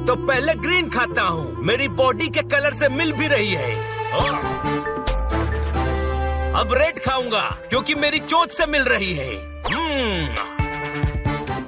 तो पहले ग्रीन खाता हूँ। मेरी बॉडी के कलर से मिल भी रही है। अब रेड खाऊंगा क्योंकि मेरी चोंच से मिल रही है।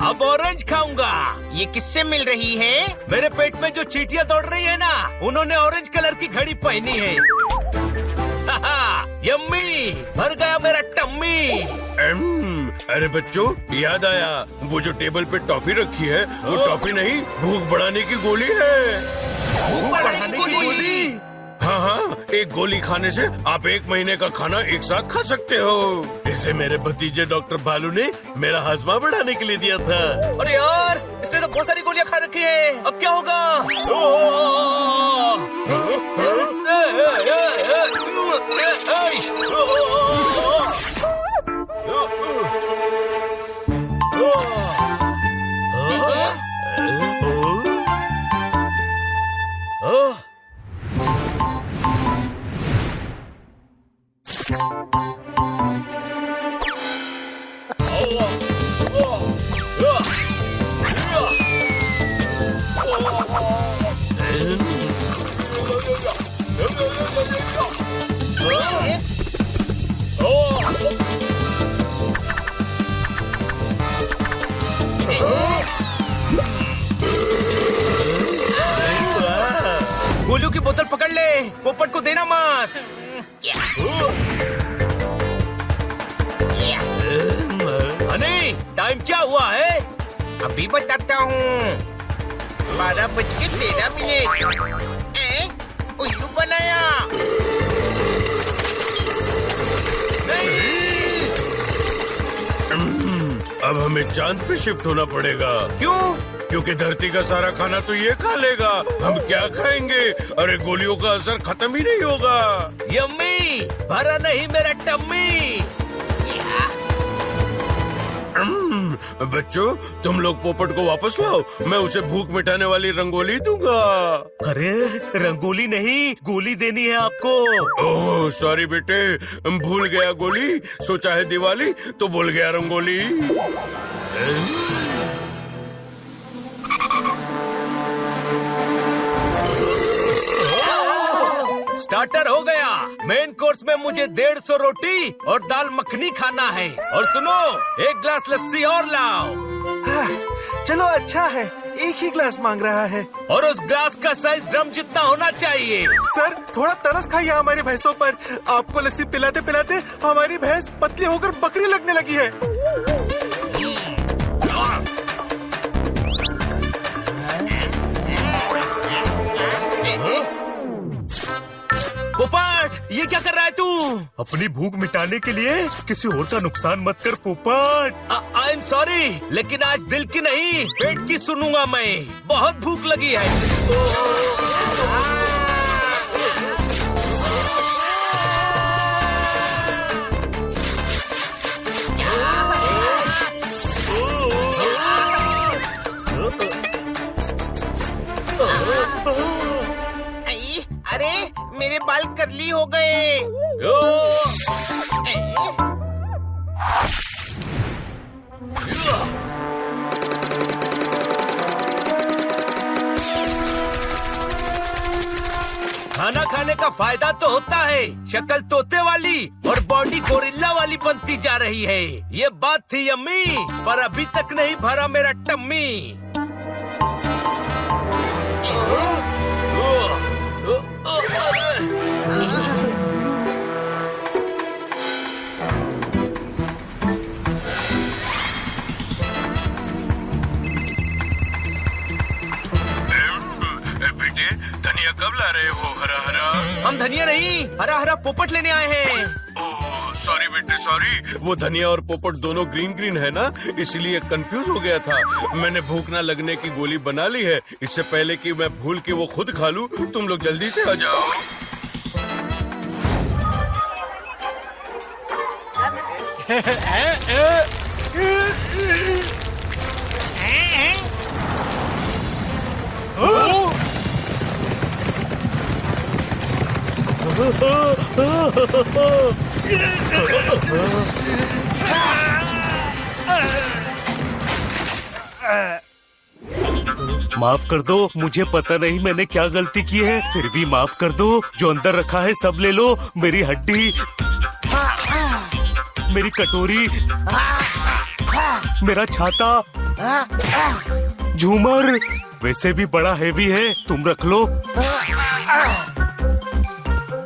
अब ऑरेंज खाऊंगा। ये किससे मिल रही है? मेरे पेट में जो चींटियां दौड़ रही है ना, उन्होंने ऑरेंज कलर की घड़ी पहनी है। यम्मी, भर गया मेरा टम्मी। अरे बच्चों, याद आया, वो जो टेबल पे टॉफी रखी है वो टॉफी नहीं, भूख बढ़ाने की गोली है। भूख बढ़ाने की गोली? हाँ, एक गोली खाने से आप 1 महीने का खाना एक साथ खा सकते हो। इसे मेरे भतीजे डॉक्टर बालू ने मेरा हाजमा बढ़ाने के लिए दिया था। अरे यार, इसने तो बहुत सारी गोलियां खा रखी है। अब क्या होगा? गोलियों की बोतल पकड़ ले, पोपट को देना मत। हनी, टाइम क्या हुआ है? अभी बताता हूँ। 12:13। उल्लू बनाया। अब हमें चांद पे शिफ्ट होना पड़ेगा। क्यों? क्योंकि धरती का सारा खाना तो ये खा लेगा। हम क्या खाएंगे? अरे गोलियों का असर खत्म ही नहीं होगा। यम्मी, भरा नहीं मेरा टम्मी। बच्चों, तुम लोग पोपट को वापस लाओ, मैं उसे भूख मिटाने वाली रंगोली दूंगा। अरे रंगोली नहीं, गोली देनी है आपको। ओह सॉरी बेटे, भूल गया गोली। सोचा है दिवाली तो भूल गया रंगोली। स्टार्टर हो गया। मेन कोर्स में मुझे 150 रोटी और दाल मखनी खाना है। और सुनो, 1 ग्लास लस्सी और लाओ। चलो अच्छा है, एक ही ग्लास मांग रहा है। और उस ग्लास का साइज ड्रम जितना होना चाहिए। सर थोड़ा तरस खाइए हमारी भैंसों पर। आपको लस्सी पिलाते पिलाते हमारी भैंस पतली होकर बकरी लगने लगी है। पोपट, ये क्या कर रहा है तू? अपनी भूख मिटाने के लिए किसी और का नुकसान मत कर पोपट। आई एम सॉरी, लेकिन आज दिल की नहीं पेट की सुनूंगा मैं। बहुत भूख लगी है। अरे मेरे बाल कर्ली हो गए। खाना खाने का फायदा तो होता है, शक्ल तोते वाली और बॉडी गोरिल्ला वाली बनती जा रही है। ये बात थी यम्मी, पर अभी तक नहीं भरा मेरा टम्मी। बेटे, धनिया कब ला रहे हो? हरा हरा? हम धनिया नहीं, हरा हरा पोपट लेने आए हैं। ओह सॉरी बेटे सॉरी, वो धनिया और पोपट दोनों ग्रीन ग्रीन है ना, इसलिए कंफ्यूज हो गया था। मैंने भूख ना लगने की गोली बना ली है। इससे पहले कि मैं भूल के वो खुद खा लूं, तुम लोग जल्दी से आ जाओ। माफ कर दो, मुझे पता नहीं मैंने क्या गलती की है, फिर भी माफ कर दो। जो अंदर रखा है सब ले लो, मेरी हड्डी, मेरी कटोरी, मेरा छाता, झूमर, वैसे भी बड़ा हेवी है, तुम रख लो।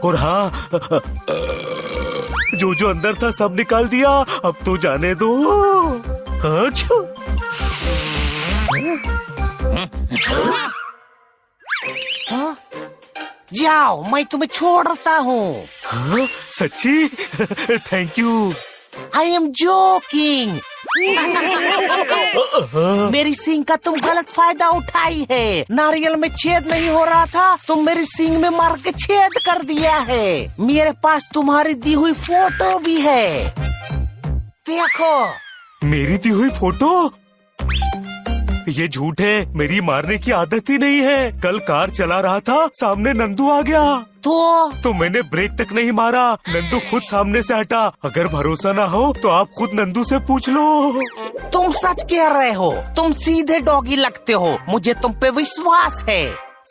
और हाँ, जो जो अंदर था सब निकाल दिया, अब तो जाने दो। अच्छा जाओ, मैं तुम्हें छोड़ता हूँ। हाँ, सच्ची? Thank you. I am joking. मेरी सींग का तुम गलत फायदा उठाई है। नारियल में छेद नहीं हो रहा था, तुम मेरी सींग में मार के छेद कर दिया है। मेरे पास तुम्हारी दी हुई फोटो भी है, देखो। मेरी दी हुई फोटो? ये झूठ है, मेरी मारने की आदत ही नहीं है। कल कार चला रहा था, सामने नंदू आ गया तो मैंने ब्रेक तक नहीं मारा, नंदू खुद सामने से हटा। अगर भरोसा ना हो तो आप खुद नंदू से पूछ लो। तुम सच कह रहे हो, तुम सीधे डॉगी लगते हो, मुझे तुम पे विश्वास है।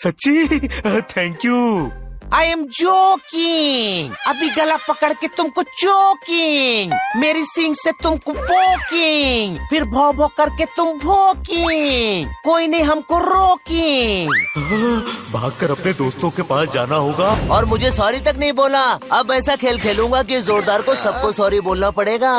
सच्ची? Thank you. I am joking. अभी गला पकड़ के तुमको चोकिंग, मेरी सींग से तुमको पोकिंग, फिर भौ भौ करके तुम भोकिंग, कोई नहीं हमको रोकिंग। भागकर अपने दोस्तों के पास जाना होगा। और मुझे सॉरी तक नहीं बोला। अब ऐसा खेल खेलूंगा कि जोरदार को सबको सॉरी बोलना पड़ेगा।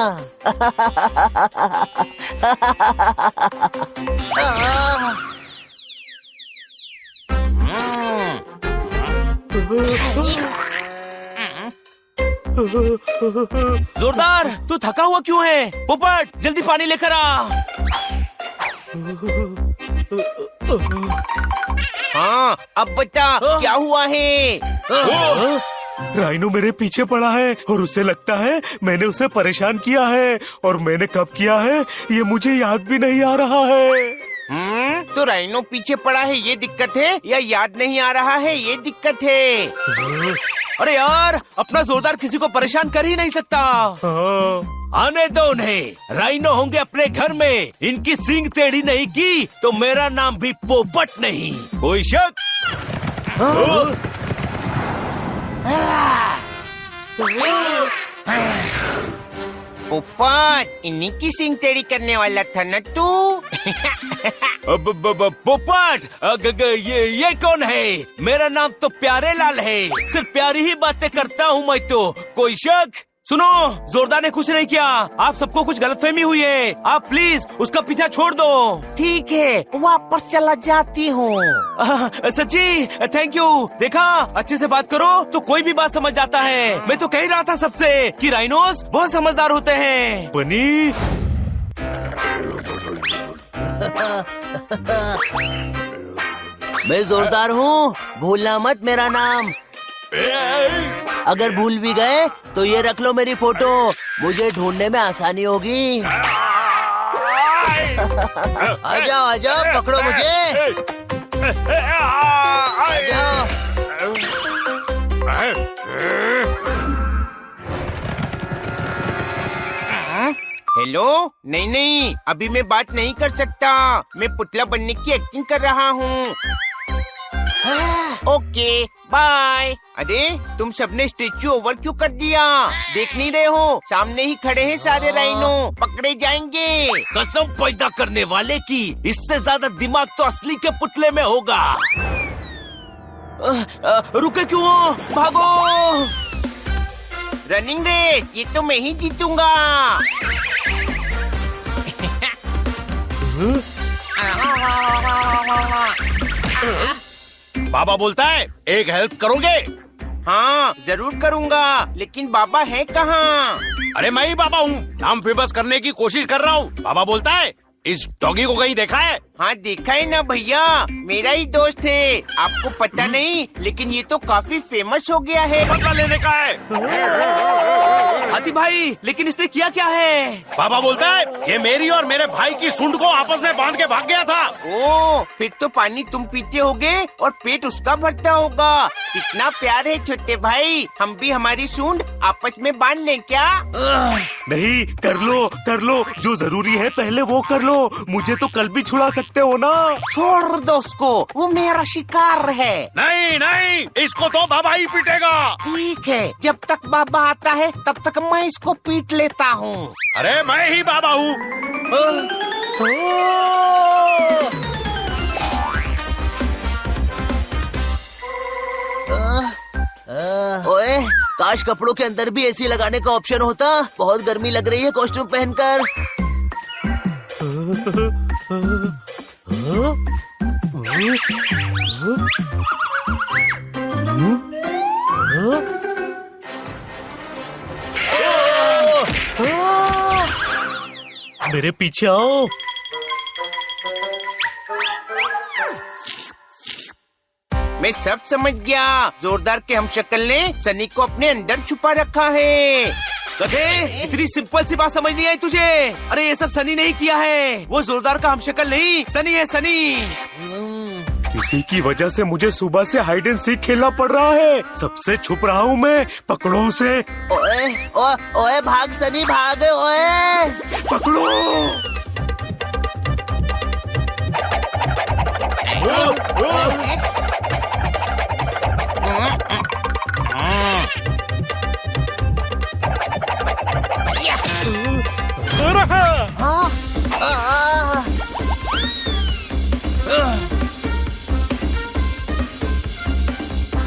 जोरदार, तू थका हुआ क्यों है? पोपट, जल्दी पानी लेकर आ। हाँ, अब बता क्या हुआ है? राइनो मेरे पीछे पड़ा है और उसे लगता है मैंने उसे परेशान किया है, और मैंने कब किया है ये मुझे याद भी नहीं आ रहा है। तो राइनो पीछे पड़ा है ये दिक्कत है, या याद नहीं आ रहा है ये दिक्कत है? अरे यार, अपना जोरदार किसी को परेशान कर ही नहीं सकता। आने दो उन्हें, राइनो होंगे अपने घर में। इनकी सींग टेढ़ी नहीं की तो मेरा नाम भी पोपट नहीं। कोई शक? पोपट, इन्हीं की सींग टेढ़ी करने वाला था न तू? पोपट, ये कौन है? मेरा नाम तो प्यारे लाल है, सिर्फ प्यारी ही बातें करता हूँ मैं तो। कोई शक? सुनो, जोरदार ने कुछ नहीं किया, आप सबको कुछ गलतफहमी हुई है। आप प्लीज उसका पीछा छोड़ दो। ठीक है, वापस चला जाती हूँ। सच्ची? Thank you. देखा, अच्छे से बात करो तो कोई भी बात समझ जाता है। मैं तो कह ही रहा था सबसे कि राइनोस बहुत समझदार होते हैं। बनी, मैं जोरदार हूँ, भूलना मत मेरा नाम। अगर भूल भी गए तो ये रख लो मेरी फोटो, मुझे ढूंढने में आसानी होगी। आ जाओ आ जाओ, पकड़ो मुझे। आ जाओ। हेलो? नहीं, अभी मैं बात नहीं कर सकता, मैं पुतला बनने की एक्टिंग कर रहा हूँ। Okay, bye. अरे, तुम सबने स्टेच्यू ओवर क्यों कर दिया? देख नहीं रहे हो? सामने ही खड़े हैं सारे राइनो, पकड़े जाएंगे। कसम पैदा करने वाले की, इससे ज्यादा दिमाग तो असली के पुतले में होगा। रुके क्यों हो? भागो। रनिंग रेस, ये तो मैं ही जीतूंगा। बाबा बोलता है, एक हेल्प करोगे? हाँ, जरूर करूँगा, लेकिन बाबा है कहाँ? अरे मैं ही बाबा हूँ, नाम फेमस करने की कोशिश कर रहा हूँ। बाबा बोलता है, इस डॉगी को कहीं देखा है? हाँ, देखा है ना भैया, मेरा ही दोस्त है। आपको पता नहीं, लेकिन ये तो काफी फेमस हो गया है। बदला लेने का है। हाथी भाई, लेकिन इसने किया क्या है? बाबा बोलता है, ये मेरी और मेरे भाई की सूंड को आपस में बांध के भाग गया था। ओ, फिर तो पानी तुम पीते होगे और पेट उसका भरता होगा। कितना प्यार है छोटे भाई, हम भी हमारी सूंड आपस में बांध लें क्या? नहीं, कर लो, जो जरूरी है पहले वो कर लो। मुझे तो कल भी छुड़ा सकते सकते हो ना। छोड़ दो उसको, वो मेरा शिकार है। नहीं नहीं, इसको तो बाबा ही पीटेगा। ठीक है, जब तक बाबा आता है तब तक मैं इसको पीट लेता हूँ। अरे मैं ही बाबा हूँ। ओए, काश कपड़ों के अंदर भी एसी लगाने का ऑप्शन होता। बहुत गर्मी लग रही है कॉस्ट्यूम पहनकर। मेरे पीछे आओ। मैं सब समझ गया। जोरदार के हमशक्ल ने सनी को अपने अंदर छुपा रखा है। गधे, इतनी सिंपल सी बात समझ नहीं आई तुझे? अरे ये सब सनी नहीं किया है, वो जोरदार का हमशक्ल नहीं, सनी है सनी। इसी की वजह से मुझे सुबह से हाइड एंड सीक खेलना पड़ रहा है। सबसे छुप रहा हूँ मैं, पकड़ो उसे। ओए ओए भाग सनी भाग। ओए पकड़ो।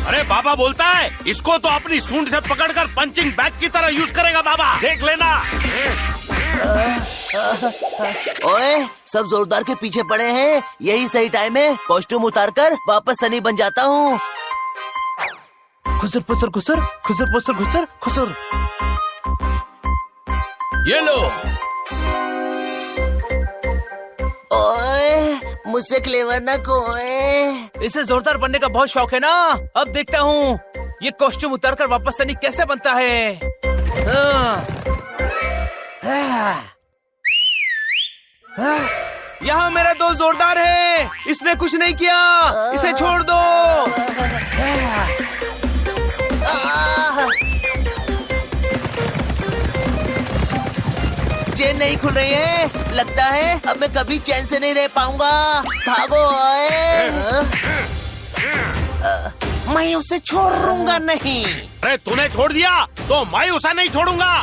अरे बाबा बोलता है इसको तो अपनी सूंड से पकड़कर पंचिंग बैग की तरह यूज करेगा बाबा, देख लेना। ओए, सब जोरदार के पीछे पड़े हैं। यही सही टाइम है, कॉस्ट्यूम उतारकर वापस सनी बन जाता हूँ। खुसर पुसर खुसर, खुसर पुसर खुसर खुसर। ये लो। ओए, मुझसे क्लेवर ना कोई। इसे जोरदार बनने का बहुत शौक है ना। अब देखता हूँ ये कॉस्ट्यूम उतारकर वापस सनी कैसे बनता है। यहाँ मेरा दोस्त जोरदार है, इसने कुछ नहीं किया, इसे छोड़ दो। चेन नहीं खुल रही है, लगता है अब मैं कभी चैन से नहीं रह पाऊंगा। भागो ओए। मैं उसे छोड़ूंगा नहीं। अरे तूने छोड़ दिया तो मैं उसे नहीं छोड़ूंगा।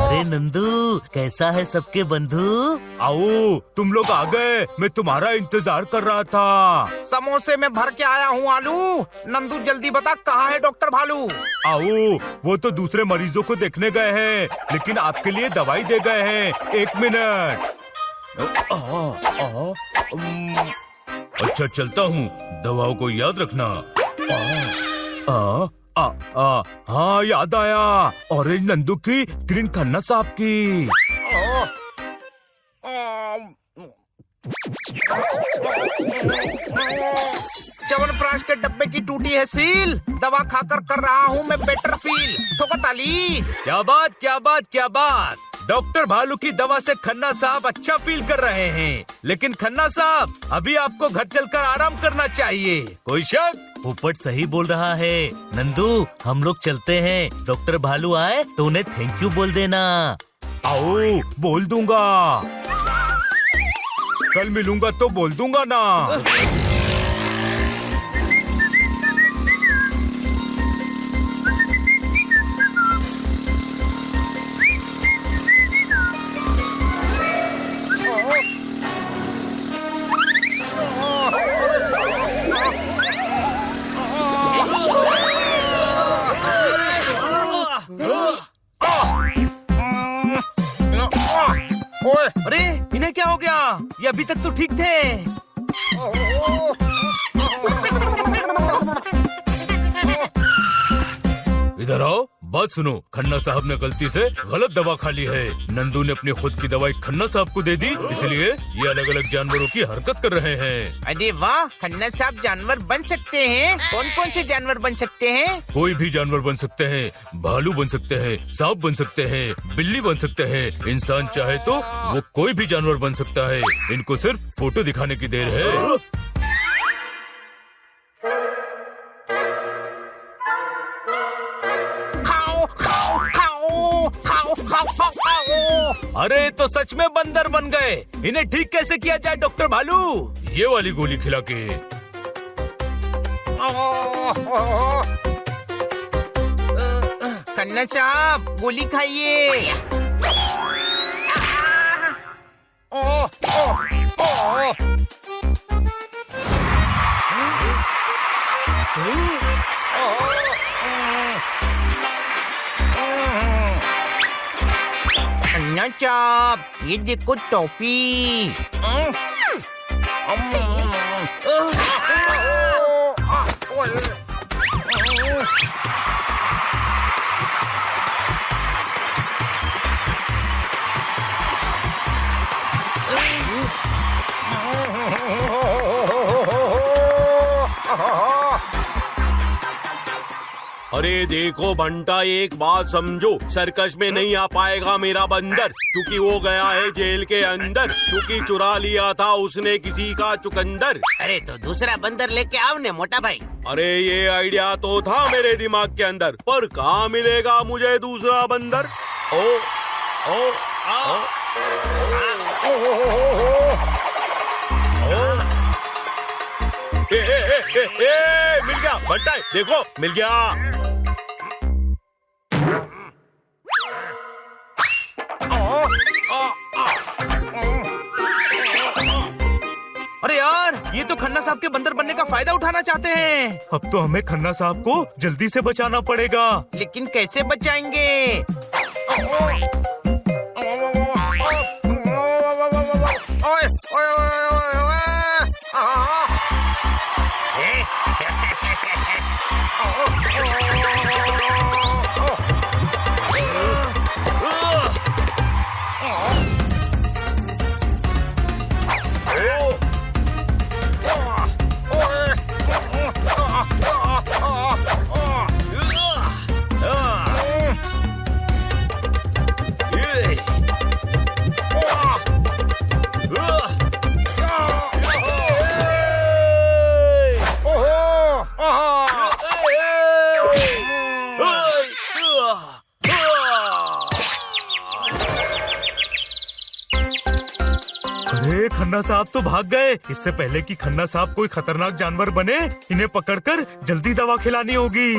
अरे नंदू, कैसा है सबके बंधु? आओ, तुम लोग आ गए, मैं तुम्हारा इंतजार कर रहा था। समोसे में भर के आया हूँ आलू। नंदू जल्दी बता, कहाँ है डॉक्टर भालू? आओ, वो तो दूसरे मरीजों को देखने गए हैं, लेकिन आपके लिए दवाई दे गए हैं। 1 मिनट। अच्छा चलता हूँ, दवाओं को याद रखना। हाँ याद आया, ऑरेंज नंदू की, ग्रीन खन्ना साहब की। च्यवनप्राश के डब्बे की टूटी है सील। दवा खाकर कर रहा हूँ मैं बेटर फील। ठोका ताली। क्या बात क्या बात क्या बात। डॉक्टर भालू की दवा से खन्ना साहब अच्छा फील कर रहे हैं, लेकिन खन्ना साहब अभी आपको घर चलकर आराम करना चाहिए। कोई शक? पोपट सही बोल रहा है। नंदू, हम लोग चलते हैं। डॉक्टर भालू आए तो उन्हें थैंक यू बोल देना। आओ, बोल दूंगा। कल मिलूंगा तो बोल दूंगा ना। अरे इन्हें क्या हो गया? ये अभी तक तो ठीक थे। इधर आओ, बात सुनो। खन्ना साहब ने गलती से गलत दवा खा ली है। नंदू ने अपनी खुद की दवाई खन्ना साहब को दे दी, इसलिए ये अलग अलग जानवरों की हरकत कर रहे हैं। अरे वाह, खन्ना साहब जानवर बन सकते हैं। कौन कौन से जानवर बन सकते हैं? कोई भी जानवर बन सकते हैं। भालू बन सकते हैं, सांप बन सकते हैं, बिल्ली बन सकते हैं। इंसान चाहे तो वो कोई भी जानवर बन सकता है। इनको सिर्फ फोटो दिखाने की देर है। अरे तो सच में बंदर बन गए। इन्हें ठीक कैसे किया जाए डॉक्टर भालू? ये वाली गोली खिला के। खन्ना साहब गोली खाइए। खन्ना साहब ये देखो टॉफी। अरे देखो बंटा, एक बात समझो, सर्कस में नहीं आ पाएगा मेरा बंदर, क्योंकि वो गया है जेल के अंदर, क्योंकि चुरा लिया था उसने किसी का चुकंदर। अरे तो दूसरा बंदर लेके आओ ने मोटा भाई। अरे ये आइडिया तो था मेरे दिमाग के अंदर, पर कहाँ मिलेगा मुझे दूसरा बंदर? ओ ओ आ मिल गया बंटा, देखो मिल गया। अरे यार, ये तो खन्ना साहब के बंदर बनने का फायदा उठाना चाहते हैं। अब तो हमें खन्ना साहब को जल्दी से बचाना पड़ेगा। लेकिन कैसे बचाएंगे? अरे खन्ना साहब तो भाग गए। इससे पहले कि खन्ना साहब कोई खतरनाक जानवर बने, इन्हें पकड़कर जल्दी दवा खिलानी होगी।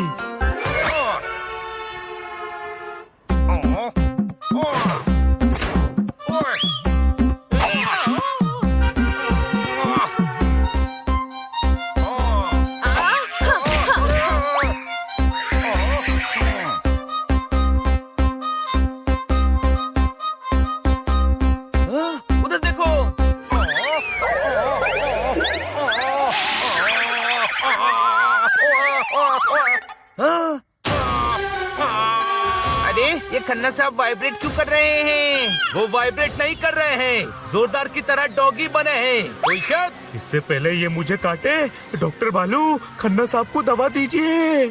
उधर देखो। अरे ये खन्ना साहब वाइब्रेट क्यों कर रहे हैं? वो वाइब्रेट नहीं कर रहे हैं, जोरदार की तरह डॉगी बने हैं। कोई शक? इससे पहले ये मुझे काटे, डॉक्टर भालू खन्ना साहब को दवा दीजिए।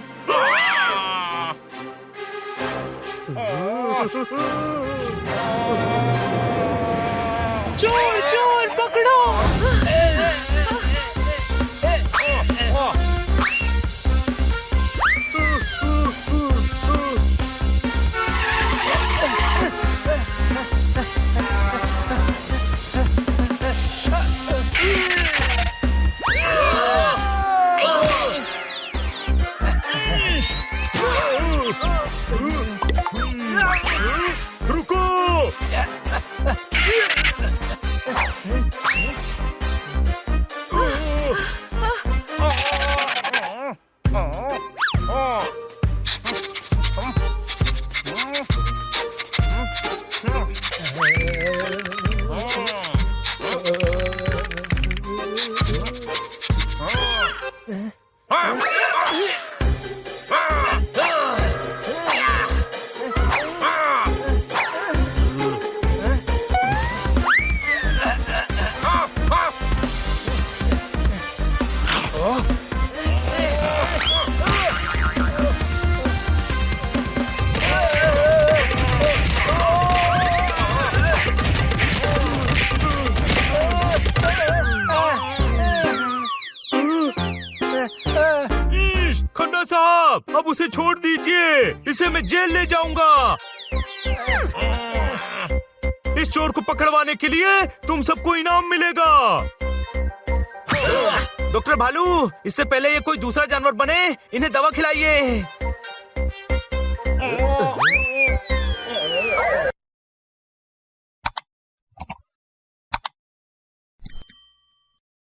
चोर चोर पकड़ो। रुको। खन्ना साहब, अब उसे छोड़ दीजिए, इसे मैं जेल ले जाऊंगा। इस चोर को पकड़वाने के लिए तुम सबको इनाम मिलेगा। डॉक्टर भालू, इससे पहले ये कोई दूसरा जानवर बने, इन्हें दवा खिलाइए।